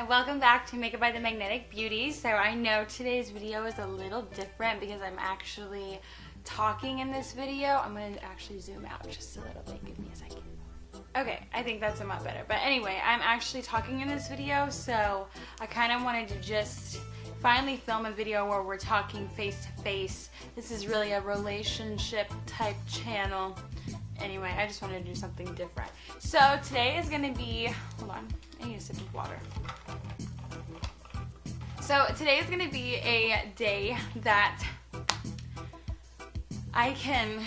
welcome back to Makeup by the Magnetic Beauty. So I know today's video is a little different because I'm actually talking in this video. I'm going to actually zoom out just a little bit. Give me a second. Okay, I think that's a lot better. But anyway, I'm actually talking in this video, so I kind of wanted to just finally film a video where we're talking face to face. This is really a relationship type channel. Anyway, I just wanted to do something different. So today is going to be, hold on, I need a sip of water. So today is going to be a day that I can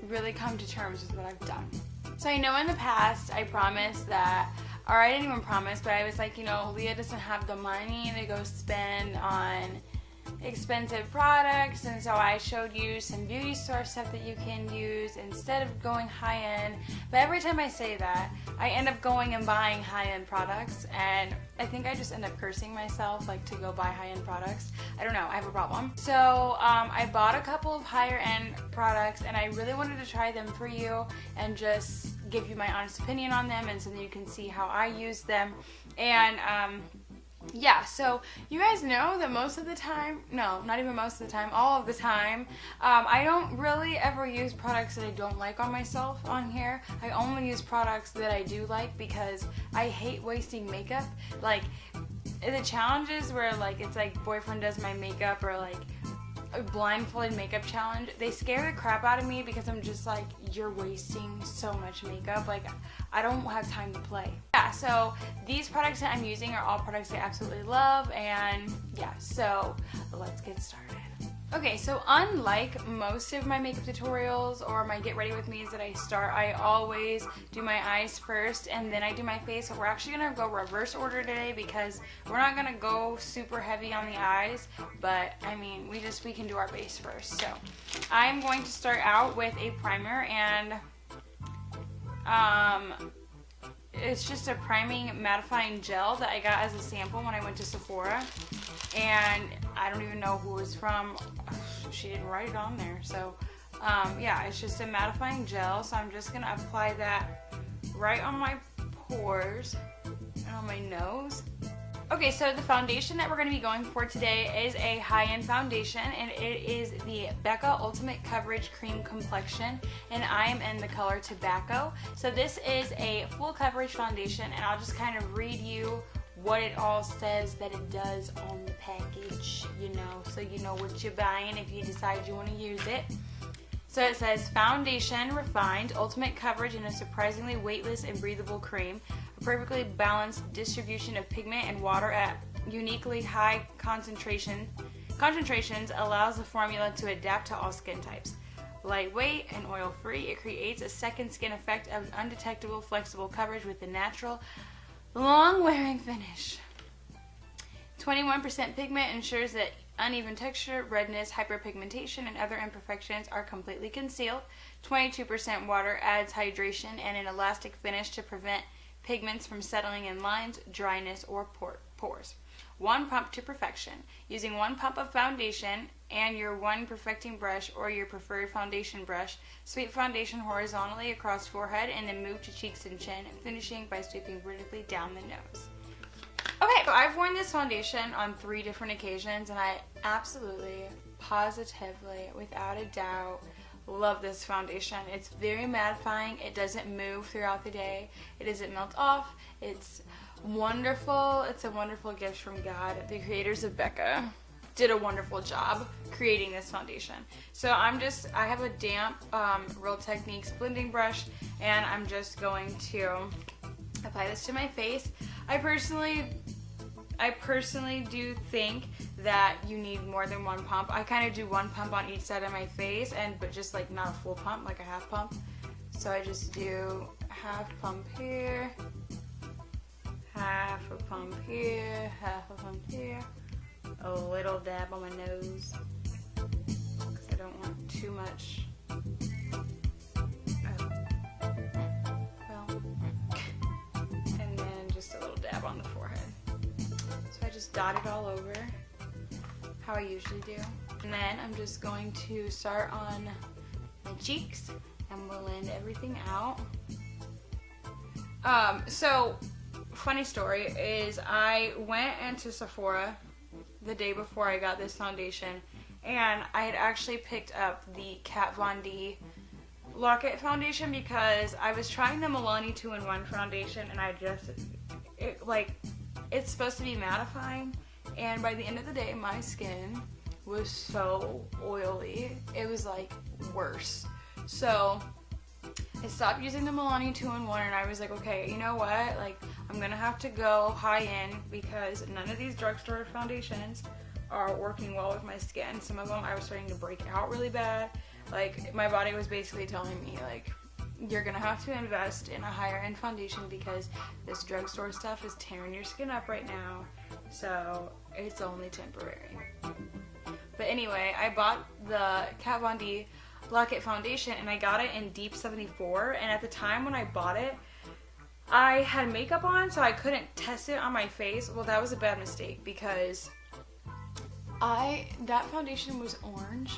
really come to terms with what I've done. So I know in the past I promised that, or I didn't even promise, but I was like, you know, Leah doesn't have the money to go spend on expensive products, and so I showed you some beauty store stuff that you can use instead of going high-end. But every time I say that, I end up going and buying high-end products, and I think I just end up cursing myself like to go buy high-end products. I don't know, I have a problem. So I bought a couple of higher-end products, and I really wanted to try them for you and just give you my honest opinion on them, and so that you can see how I use them. And yeah, so you guys know that most of the time, no, not even most of the time, all of the time, I don't really ever use products that I don't like on myself on here. I only use products that I do like because I hate wasting makeup. Like, the challenges where like it's like boyfriend does my makeup or like a blindfolded makeup challenge, they scare the crap out of me because I'm just like, you're wasting so much makeup. Like, I don't have time to play. Yeah, so these products that I'm using are all products I absolutely love, and yeah, so let's get started. Okay, so unlike most of my makeup tutorials or my get ready with me's that I always do my eyes first and then I do my face. So we're actually going to go reverse order today because we're not going to go super heavy on the eyes, but I mean, we can do our base first. So I'm going to start out with a primer, and it's just a priming mattifying gel that I got as a sample when I went to Sephora, and I don't even know who it's from. She didn't write it on there. So yeah, it's just a mattifying gel, so I'm just gonna apply that right on my pores and on my nose. Okay, so the foundation that we're going to be going for today is a high-end foundation, and it is the Becca Ultimate Coverage Cream Complexion, and I am in the color Tobacco. So this is a full coverage foundation, and I'll just kind of read you what it all says that it does on the package, you know, so you know what you're buying if you decide you want to use it. So it says, foundation, refined, ultimate coverage in a surprisingly weightless and breathable cream. A perfectly balanced distribution of pigment and water at uniquely high concentrations allows the formula to adapt to all skin types. Lightweight and oil-free, it creates a second skin effect of undetectable, flexible coverage with a natural, long-wearing finish. 21% pigment ensures that uneven texture, redness, hyperpigmentation, and other imperfections are completely concealed. 22% water adds hydration and an elastic finish to prevent pigments from settling in lines, dryness, or pores. One pump to perfection. Using one pump of foundation and your one perfecting brush or your preferred foundation brush, sweep foundation horizontally across forehead and then move to cheeks and chin, finishing by sweeping vertically down the nose. Okay, so I've worn this foundation on 3 different occasions, and I absolutely, positively, without a doubt, love this foundation. It's very mattifying. It doesn't move throughout the day. It doesn't melt off. It's wonderful. It's a wonderful gift from God. The creators of Becca did a wonderful job creating this foundation. So I have a damp Real Techniques blending brush, and I'm just going to apply this to my face. I personally do think that you need more than one pump. I kind of do one pump on each side of my face, but just like not a full pump, like a half pump. So I just do half pump here, half a pump here, half a pump here, a little dab on my nose because I don't want too much. On the forehead. So I just dot it all over how I usually do. And then I'm just going to start on my cheeks and blend everything out. So funny story is I went into Sephora the day before I got this foundation, and I had actually picked up the Kat Von D Lock-It foundation because I was trying the Milani 2-in-1 foundation, and it's supposed to be mattifying, and by the end of the day my skin was so oily. It was like worse. So I stopped using the Milani 2-in-1, and I was like, okay, you know what, like, I'm gonna have to go high-end because none of these drugstore foundations are working well with my skin. Some of them I was starting to break out really bad. Like, my body was basically telling me, like, you're gonna have to invest in a higher end foundation because this drugstore stuff is tearing your skin up right now, so it's only temporary. But anyway, I bought the Kat Von D Lock-It foundation, and I got it in Deep 74, and at the time when I bought it, I had makeup on, so I couldn't test it on my face. Well, that was a bad mistake because that foundation was orange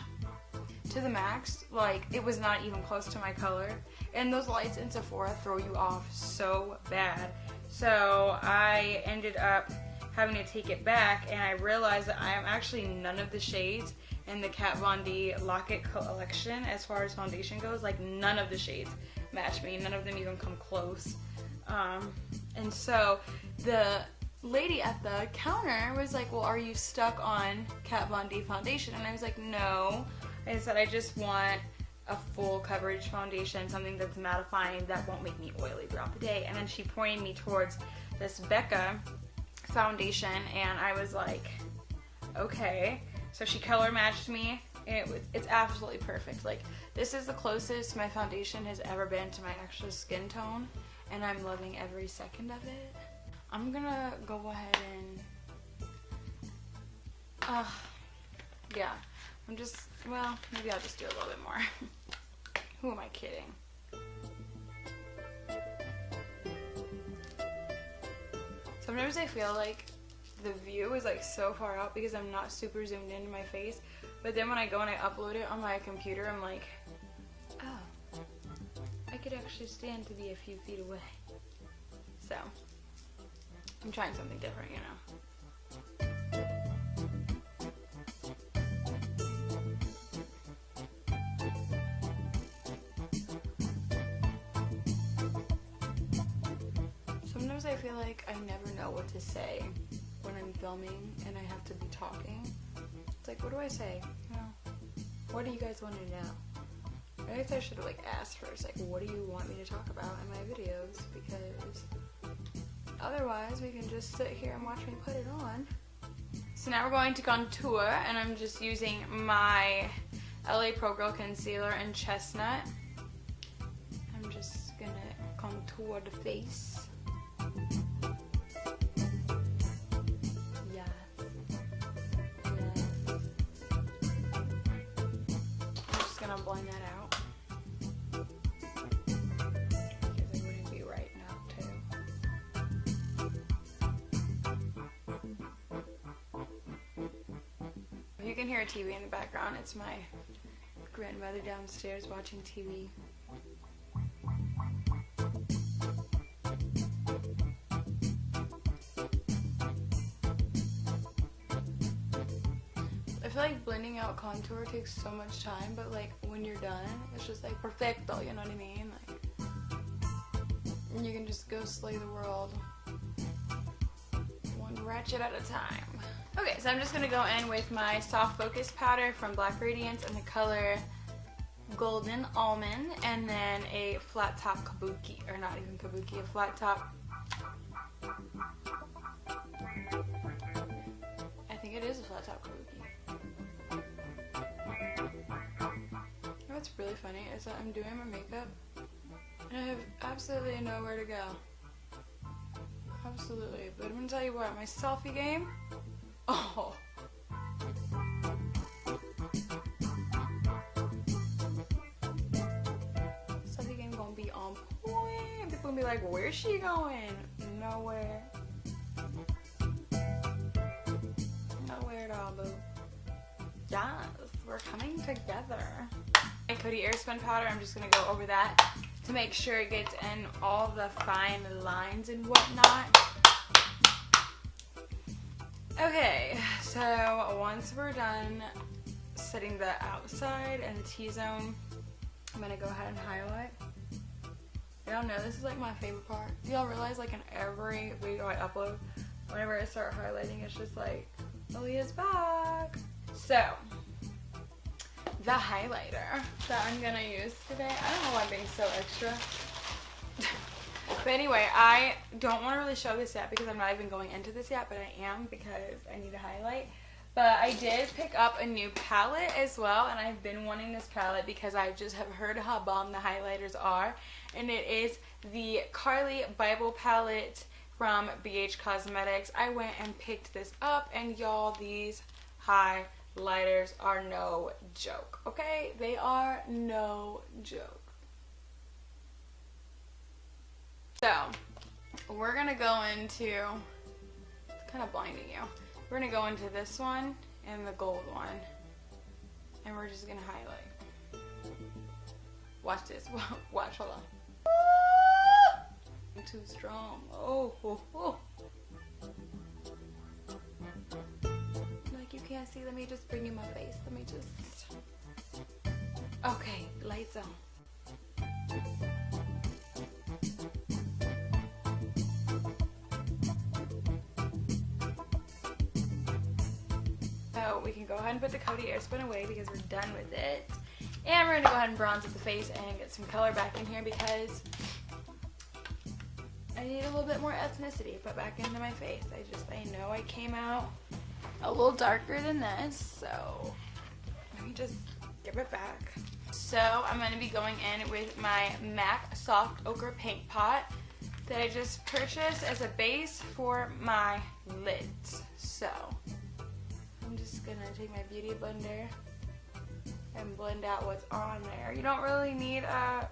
to the max. Like, it was not even close to my color, and those lights in Sephora throw you off so bad. So I ended up having to take it back, and I realized that I am actually none of the shades in the Kat Von D Lock-It collection as far as foundation goes. Like, none of the shades match me. None of them even come close. And so the lady at the counter was like, well, are you stuck on Kat Von D foundation? And I was like, no. I said, I just want a full coverage foundation, something that's mattifying, that won't make me oily throughout the day. And then she pointed me towards this Becca foundation, and I was like, okay. So she color matched me. It's absolutely perfect. Like, this is the closest my foundation has ever been to my actual skin tone, and I'm loving every second of it. I'm gonna go ahead and yeah, well, maybe I'll just do a little bit more. Who am I kidding? Sometimes I feel like the view is like so far out because I'm not super zoomed into my face, but then when I go and I upload it on my computer, I'm like, oh, I could actually stand to be a few feet away. So I'm trying something different, you know. Sometimes I feel like I never know what to say when I'm filming and I have to be talking. It's like, what do I say? Well, what do you guys want to know? I guess I should have like asked first, like, what do you want me to talk about in my videos? Because otherwise we can just sit here and watch me put it on. So now we're going to contour, and I'm just using my LA Pro Girl concealer in Chestnut. I'm just gonna contour the face. Blend that out because it wouldn't be right now too. If you can hear a TV in the background, it's my grandmother downstairs watching TV. I feel like blending out contour takes so much time, but like when you're done, it's just like perfecto, you know what I mean? Like, you can just go slay the world one ratchet at a time. Okay, so I'm just gonna go in with my soft focus powder from Black Radiance in the color Golden Almond, and then a flat top kabuki, or not even kabuki, a flat top. I think it is a flat top kabuki. What's really funny is that I'm doing my makeup and I have absolutely nowhere to go. Absolutely. But I'm gonna tell you what, my selfie game, oh. Selfie game gonna be on point. People gonna be like, where's she going? Nowhere. Nowhere at all, boo. Yes, we're coming together. My Coty Airspun powder, I'm just going to go over that to make sure it gets in all the fine lines and whatnot. Okay, so once we're done setting the outside and the T-zone, I'm gonna go ahead and highlight. Y'all know this is like my favorite part. Do y'all realize like in every video I upload, whenever I start highlighting, it's just like, Aaliyah's back. So, the highlighter that I'm gonna use today, I don't know why I'm being so extra. But anyway, I don't want to really show this yet because I'm not even going into this yet, but I am because I need to highlight. But I did pick up a new palette as well, and I've been wanting this palette because I just have heard how bomb the highlighters are. And it is the Carly Bible palette from BH Cosmetics. I went and picked this up, and y'all, these highlighters are no joke, okay? They are no joke. So, we're going to go into, it's kind of blinding you. We're going to go into this one and the gold one. And we're just going to highlight. Watch this. Watch, hold on. I'm too strong. Oh. Like you can't see, let me just bring you my face. Let me just. Okay, lights on. So we can go ahead and put the Cody Airspun away because we're done with it. And we're going to go ahead and bronze up the face and get some color back in here because I need a little bit more ethnicity put back into my face. I know I came out a little darker than this, so let me just give it back. So I'm going to be going in with my MAC Soft Ochre Paint Pot that I just purchased as a base for my lids. So I'm just going to take my beauty blender and blend out what's on there. You don't really need a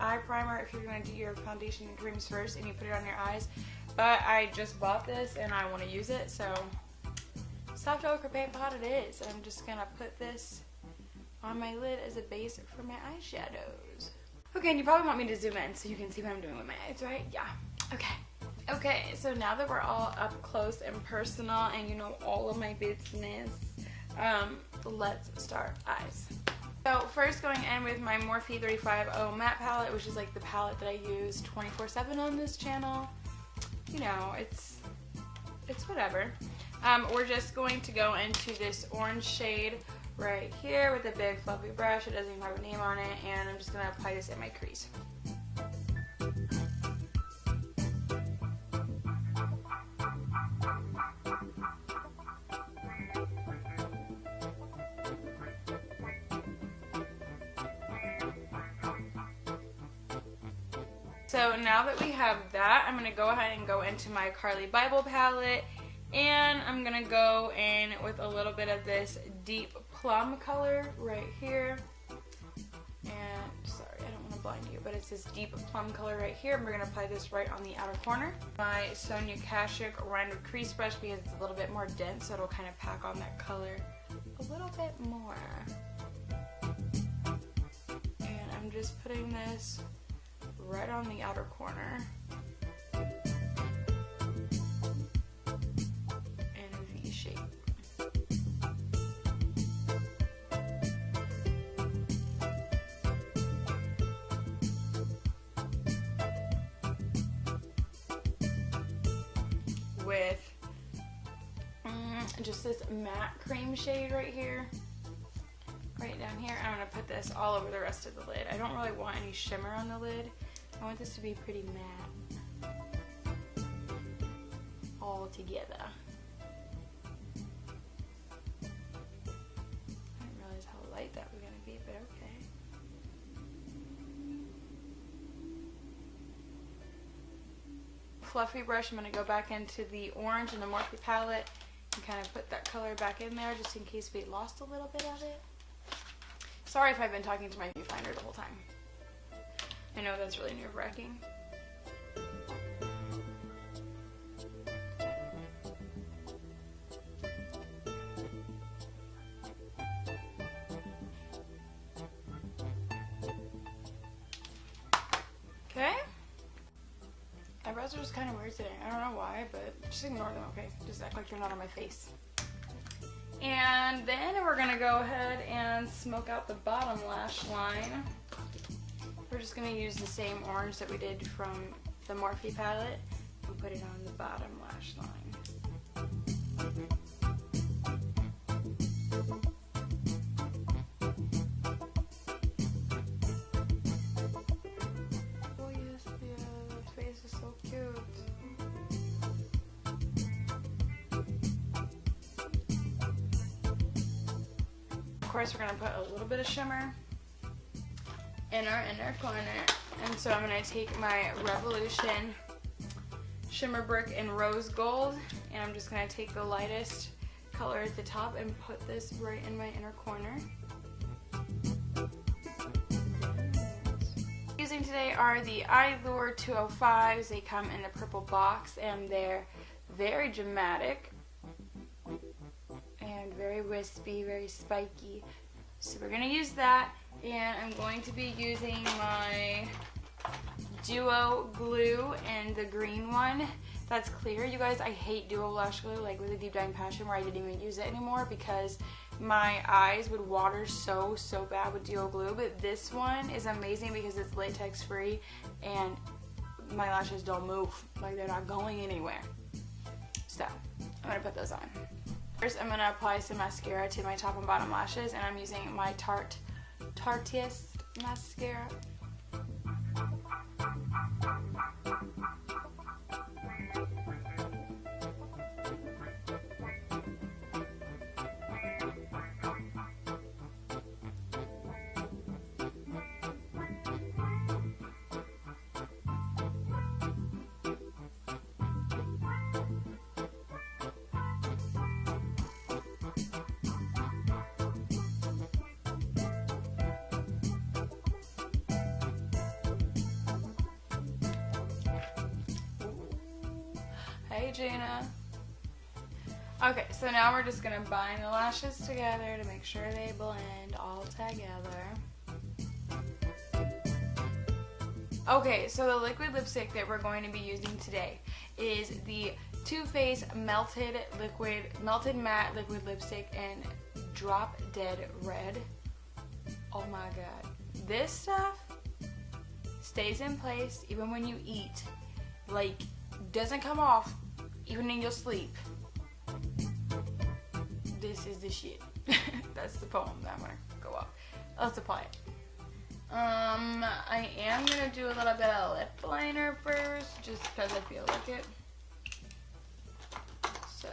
eye primer if you're going to do your foundation and creams first and you put it on your eyes, but I just bought this and I want to use it, so soft ochre paint pot it is. And I'm just going to put this on my lid as a base for my eyeshadows. Okay, and you probably want me to zoom in so you can see what I'm doing with my eyes, right? Yeah. Okay, so now that we're all up close and personal and you know all of my business, let's start eyes. So first going in with my Morphe 350 matte palette, which is like the palette that I use 24/7 on this channel. You know, it's whatever. We're just going to go into this orange shade right here with a big fluffy brush. It doesn't even have a name on it, and I'm just going to apply this in my crease. So now that we have that, I'm going to go ahead and go into my Carly Bible palette, and I'm going to go in with a little bit of this deep plum color right here. And sorry, I don't want to blind you, but it's this deep plum color right here. And we're going to apply this right on the outer corner. My Sonia Kashuk rounded crease brush because it's a little bit more dense, so it'll kind of pack on that color a little bit more. And I'm just putting this right on the outer corner in a V shape. With just this matte cream shade right here. Right down here. I'm going to put this all over the rest of the lid. I don't really want any shimmer on the lid. I want this to be pretty matte all together. I didn't realize how light that was going to be, but okay. Fluffy brush, I'm going to go back into the orange in the Morphe palette and kind of put that color back in there just in case we lost a little bit of it. Sorry if I've been talking to my viewfinder the whole time. I know that's really nerve-wracking. Okay. Eyebrows eyes are just kind of weird today. I don't know why, but just ignore them, okay? Just act like they're not on my face. And then we're gonna go ahead and smoke out the bottom lash line. We're just gonna use the same orange that we did from the Morphe palette and put it on the bottom lash line. Oh yes, the face is so cute. Of course, we're gonna put a little bit of shimmer in our inner corner, and so I'm gonna take my Revolution Shimmer Brick in Rose Gold, and I'm just gonna take the lightest color at the top and put this right in my inner corner. Using today are the iLure 205s. They come in a purple box, and they're very dramatic and very wispy, very spiky. So we're gonna use that, and I'm going to be using my Duo glue and the green one that's clear. You guys, I hate Duo lash glue like with a deep dying passion, where I didn't even use it anymore because my eyes would water so bad with Duo glue. But this one is amazing because it's latex free and my lashes don't move, like they're not going anywhere. So I'm gonna put those on. First, I'm gonna apply some mascara to my top and bottom lashes, and I'm using my Tarteist mascara. Hey Gina. Okay, so now we're just gonna bind the lashes together to make sure they blend all together. Okay, so the liquid lipstick that we're going to be using today is the Too Faced Melted Matte Liquid Lipstick in Drop Dead Red. Oh my god. This stuff stays in place even when you eat. Like, doesn't come off even in your sleep. This is the shit. That's the poem that I'm gonna go up. Let's apply it. I am gonna do a little bit of lip liner first, just because I feel like it. So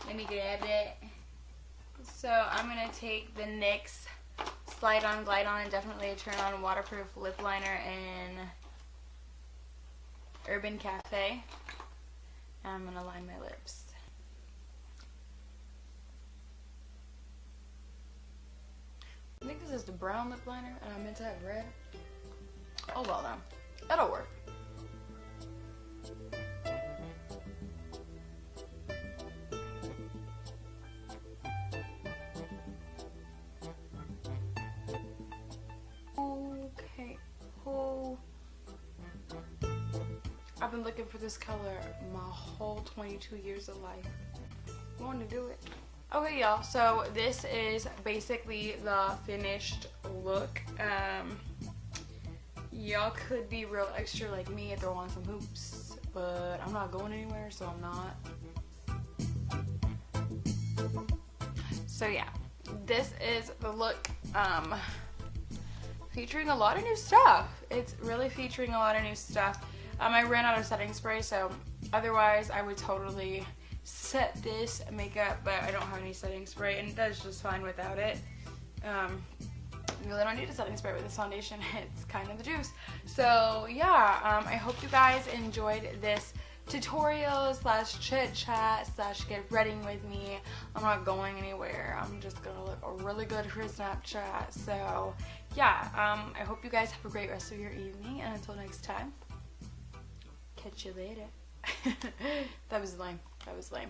let me grab it. So I'm gonna take the NYX Slide On Glide On Indefinitely Turn On Waterproof Lip Liner in Urban Cafe, and I'm gonna line my lips. I think this is the brown lip liner, and I meant to have red. Oh well then, that'll work. Okay. Oh. I've been looking for this color my whole 22 years of life. I wanted to do it. Okay, y'all, so this is basically the finished look. Y'all could be real extra like me and throw on some hoops, but I'm not going anywhere, so I'm not. So yeah, this is the look, featuring a lot of new stuff. It's really featuring a lot of new stuff. I ran out of setting spray, so otherwise I would totally set this makeup, but I don't have any setting spray, and that's just fine without it. You really don't need a setting spray with this foundation. It's kind of the juice. So yeah, I hope you guys enjoyed this tutorial slash chit chat slash get ready with me. I'm not going anywhere. I'm just gonna look really good for Snapchat. So yeah, I hope you guys have a great rest of your evening, and until next time, catch you later. That was lame.